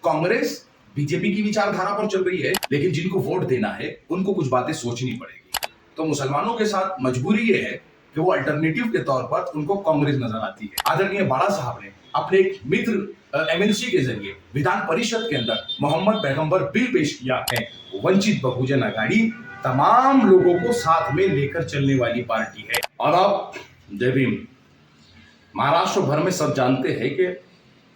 Congress BJP की विचारधारा पर चल रही है, लेकिन जिनको वोट देना है उनको कुछ बातें सोचनी पड़ेगी। तो मुसलमानों के साथ मजबूरी ये है कि वो अल्टरनेटिव के तौर पर उनको कांग्रेस नजर आती है। आदरणीय बाड़ा साहब ने अपने एक मित्र एमएलसी के जरिए विधान परिषद के अंदर मोहम्मद पैगंबर बिल पेश किया है। वंचित बहुजन आघाड़ी तमाम लोगों को साथ में लेकर चलने वाली पार्टी है। और अब जय भीम। महाराष्ट्र भर में सब जानते हैं कि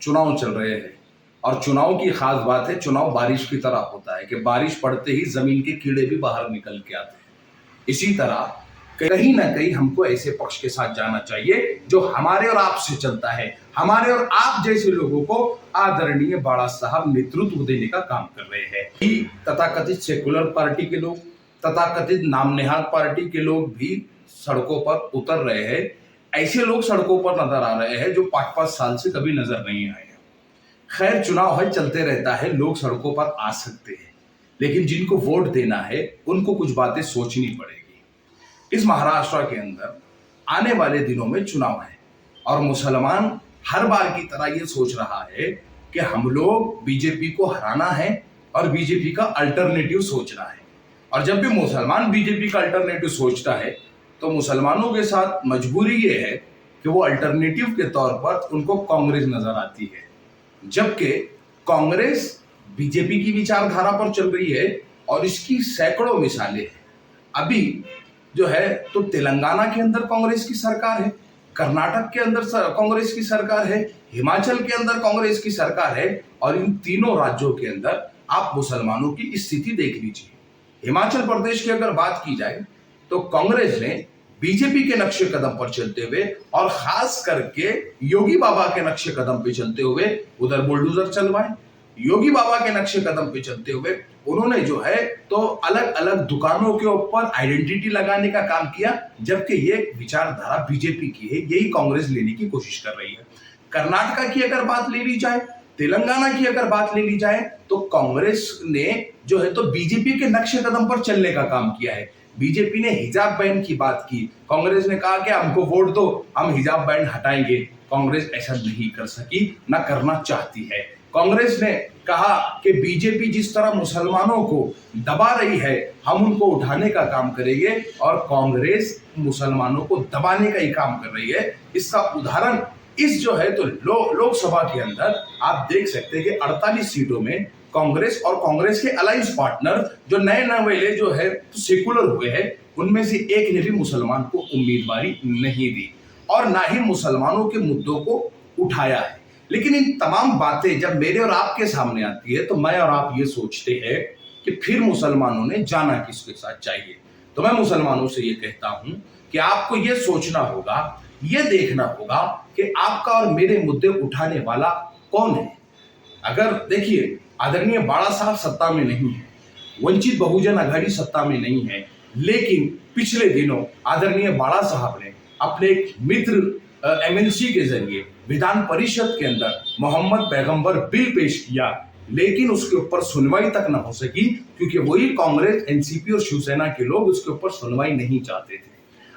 चुनाव चल रहे हैं और चुनाव की खास बात है, चुनाव बारिश की तरह होता है कि बारिश पड़ते ही जमीन के कीड़े भी बाहर निकल के आते हैं। इसी तरह कहीं ना कहीं हमको ऐसे पक्ष के साथ जाना चाहिए जो हमारे और आप से चलता है, हमारे और आप जैसे लोगों को आदरणीय बाड़ा साहब नेतृत्व देने का काम कर रहे हैं। तथाकथित सेकुलर पार्टी के लोग, तथाकथित नाम नेहाद पार्टी के लोग भी सड़कों पर उतर रहे हैं। ऐसे लोग सड़कों पर नजर आ रहे हैं जो 5-5 साल से कभी नजर नहीं आए हैं। खैर, चुनाव है, चलते रहता है, लोग सड़कों पर आ सकते हैं, लेकिन जिनको वोट देना है उनको कुछ बातें सोचनी पड़ेगी। इस महाराष्ट्र के अंदर आने वाले दिनों में चुनाव है और मुसलमान हर बार की तरह ये सोच रहा है कि हम लोग बीजेपी को हराना है और बीजेपी का अल्टरनेटिव सोचना है। और जब भी मुसलमान बीजेपी का अल्टरनेटिव सोचता है तो मुसलमानों के साथ मजबूरी ये है कि वो अल्टरनेटिव के तौर पर उनको कांग्रेस नजर आती है, जबकि कांग्रेस बीजेपी की विचारधारा पर चल रही है और इसकी सैकड़ों मिसालें हैं। अभी जो है तो तेलंगाना के अंदर कांग्रेस की सरकार है, कर्नाटक के अंदर कांग्रेस की सरकार है, हिमाचल के अंदर कांग्रेस की सरकार है और इन तीनों राज्यों के अंदर आप मुसलमानों की स्थिति देख लीजिए। हिमाचल प्रदेश की अगर बात की जाए तो कांग्रेस ने बीजेपी के नक्शे कदम पर चलते हुए और खास करके योगी बाबा के नक्शे कदम पे चलते हुए उधर बुलडोजर चलवाए। योगी बाबा के नक्शे कदम पे चलते हुए उन्होंने जो है तो अलग अलग दुकानों के ऊपर आइडेंटिटी लगाने का काम किया, जबकि ये विचारधारा बीजेपी की है, यही कांग्रेस लेने की कोशिश कर रही है। कर्नाटका की अगर बात ले ली जाए, तेलंगाना की अगर बात ले ली जाए तो कांग्रेस ने जो है तो बीजेपी के नक्शे कदम पर चलने का काम किया है। बीजेपी ने हिजाब बैन की बात की, कांग्रेस ने कहा कि हमको वोट दो, हम हिजाब बैन हटाएंगे। कांग्रेस ऐसा नहीं कर सकी, ना करना चाहती है। कांग्रेस ने कहा कि बीजेपी जिस तरह मुसलमानों को दबा रही है हम उनको उठाने का काम करेंगे, और कांग्रेस मुसलमानों को दबाने का ही काम कर रही है। इसका उदाहरण इस जो है तो लोकसभा के अंदर आप देख सकते हैं कि 48 सीटों में कांग्रेस और कांग्रेस के अलायंस पार्टनर जो नए नवेले जो है तो सेकुलर हुए हैं, उनमें से एक ने भी मुसलमान को उम्मीदवारी नहीं दी और ना ही मुसलमानों के मुद्दों को उठाया है। लेकिन इन तमाम बातें जब मेरे और आपके सामने आती है तो मैं और आप ये सोचते हैं कि फिर मुसलमानों ने जाना किसके साथ चाहिए। तो मैं मुसलमानों से ये कहता हूं कि आपको ये सोचना होगा, ये देखना होगा कि आपका और मेरे मुद्दे उठाने वाला कौन है। अगर देखिए, आदरणीय बाड़ा साहब सत्ता में नहीं है, वंचित बहुजन आघाड़ी सत्ता में नहीं है, लेकिन पिछले दिनों आदरणीय बाड़ा साहब ने अपने एक मित्र एमएलसी के जरिए विधान परिषद के अंदर मोहम्मद पैगंबर बिल पेश किया, लेकिन उसके ऊपर सुनवाई तक न हो सकी क्योंकि वही कांग्रेस, एनसीपी और शिवसेना के लोग उसके ऊपर सुनवाई नहीं चाहते थे।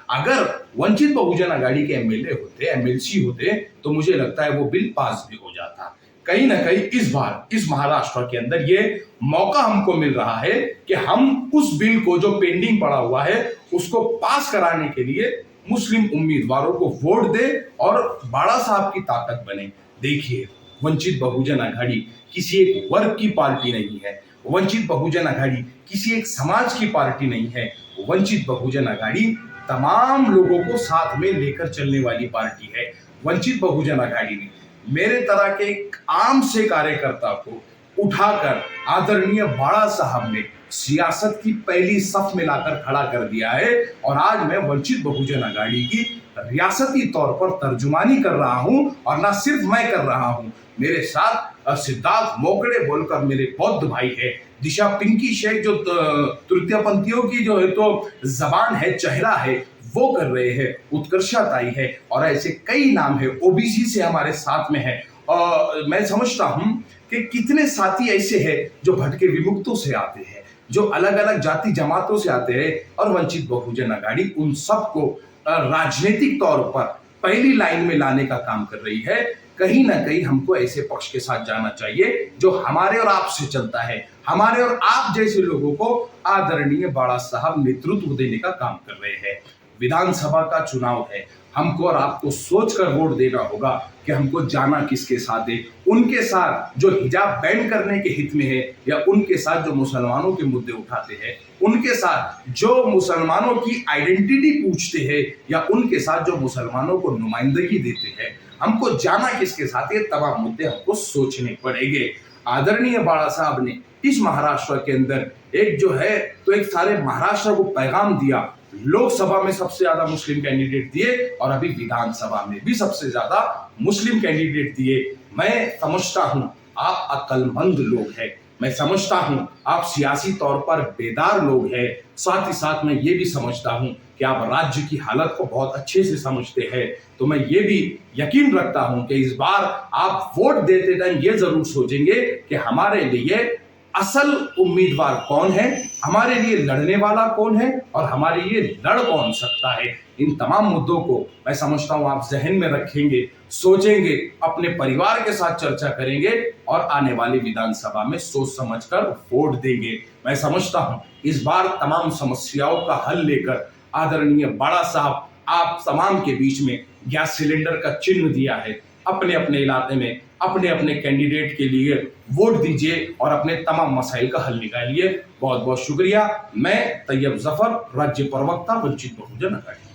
अगर वंचित बहुजन आघाड़ी के एमएलए होते, एमएलसी होते, तो मुझे लगता है वो बिल पास भी हो जाता। कहीं ना कहीं इस बार इस महाराष्ट्र के अंदर ये मौका हमको मिल रहा है कि हम उस बिल को जो पेंडिंग पड़ा हुआ है उसको पास कराने के लिए मुस्लिम उम्मीदवारों को वोट दे और बाड़ा साहब की ताकत बने। देखिए, वंचित बहुजन आघाड़ी किसी एक वर्ग की पार्टी नहीं है, वंचित बहुजन आघाड़ी किसी एक समाज की पार्टी नहीं है, वंचित बहुजन आघाड़ी तमाम लोगों को साथ में लेकर चलने वाली पार्टी है। वंचित बहुजन आघाड़ी ने मेरे तरह के एक आम से कार्यकर्ता को उठाकर आदरणीय बाड़ा साहब ने सियासत की पहली सफ में लाकर खड़ा कर दिया है और आज मैं वंचित बहुजन आघाड़ी की रियासती तौर पर तर्जुमानी कर रहा हूं। और ना सिर्फ मैं कर रहा हूं, मेरे साथ सिद्धार्थ मोकड़े बोलकर मेरे बौद्ध भाई है, दिशा पिंकी शेख जो तृतीयपंथियों की जो है तो जबान है, चेहरा है, वो कर रहे हैं, उत्कर्षा ताई है और ऐसे कई नाम है, ओबीसी से हमारे साथ में है। और मैं समझता हूं कि कितने साथी ऐसे हैं जो भटके विमुक्तों से आते हैं, जो अलग अलग जाति जमातों से आते हैं, और वंचित बहुजन आघाड़ी उन सबको राजनीतिक तौर पर पहली लाइन में लाने का काम कर रही है। कहीं ना कहीं हमको ऐसे पक्ष के साथ जाना चाहिए जो हमारे और आपसे चलता है, हमारे और आप जैसे लोगों को आदरणीय बाड़ा साहब नेतृत्व देने का काम कर रहे हैं। विधानसभा का चुनाव है, हमको और आपको सोचकर वोट देना होगा कि हमको जाना किसके साथ है। उनके साथ जो हिजाब बैन करने के हित में है, या उनके साथ जो मुसलमानों के मुद्दे उठाते हैं, उनके साथ जो मुसलमानों की आइडेंटिटी पूछते हैं, या उनके साथ जो मुसलमानों को नुमाइंदगी देते हैं। हमको जाना किसके साथ, ये तमाम मुद्दे हमको सोचने पड़ेंगे। आदरणीय बाड़ा साहब ने इस महाराष्ट्र के अंदर एक जो है तो एक सारे महाराष्ट्र को पैगाम दिया। लोकसभा में सबसे ज्यादा मुस्लिम कैंडिडेट दिए और अभी विधानसभा में भी सबसे ज्यादा मुस्लिम कैंडिडेट दिए। मैं समझता हूं आप अक्लमंद लोग हैं, मैं समझता हूं आप सियासी तौर पर बेदार लोग हैं। साथ ही साथ मैं ये भी समझता हूं कि आप राज्य की हालत को बहुत अच्छे से समझते हैं। तो मैं ये भी यकीन रखता हूं कि इस बार आप वोट देते टाइम ये जरूर सोचेंगे कि हमारे लिए असल उम्मीदवार कौन है, हमारे लिए लड़ने वाला कौन है और हमारे लिए लड़ कौन सकता है। इन तमाम मुद्दों को मैं समझता हूं आप जहन में रखेंगे, सोचेंगे, अपने परिवार के साथ चर्चा करेंगे और आने वाली विधानसभा में सोच समझकर वोट देंगे। मैं समझता हूं इस बार तमाम समस्याओं का हल लेकर आदरणीय बाड़ा साहब आप तमाम के बीच में गैस सिलेंडर का चिन्ह दिया है। अपने अपने इलाके में अपने अपने कैंडिडेट के लिए वोट दीजिए और अपने तमाम मसाइल का हल निकालिए। बहुत बहुत शुक्रिया। मैं तैयब जफर, राज्य प्रवक्ता, वंचित बहुजन अघाड़ी।